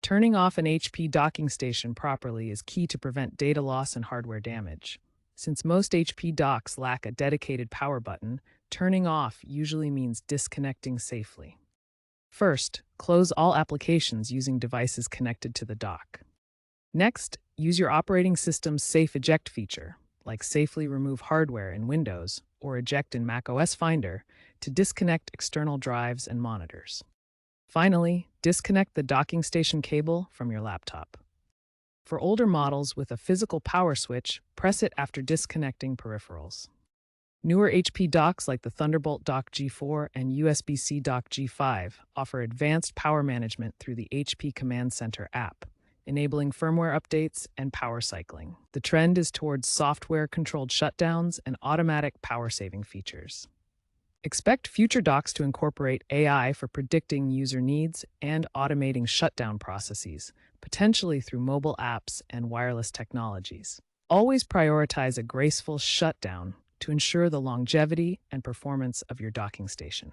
Turning off an HP docking station properly is key to prevent data loss and hardware damage. Since most HP docks lack a dedicated power button, turning off usually means disconnecting safely. First, close all applications using devices connected to the dock. Next, use your operating system's Safe Eject feature, like safely remove hardware in Windows or eject in macOS Finder, to disconnect external drives and monitors. Finally, disconnect the docking station cable from your laptop. For older models with a physical power switch, press it after disconnecting peripherals. Newer HP docks like the Thunderbolt Dock G4 and USB-C Dock G5 offer advanced power management through the HP Command Center app, enabling firmware updates and power cycling. The trend is towards software-controlled shutdowns and automatic power-saving features. Expect future docks to incorporate AI for predicting user needs and automating shutdown processes, potentially through mobile apps and wireless technologies. Always prioritize a graceful shutdown to ensure the longevity and performance of your docking station.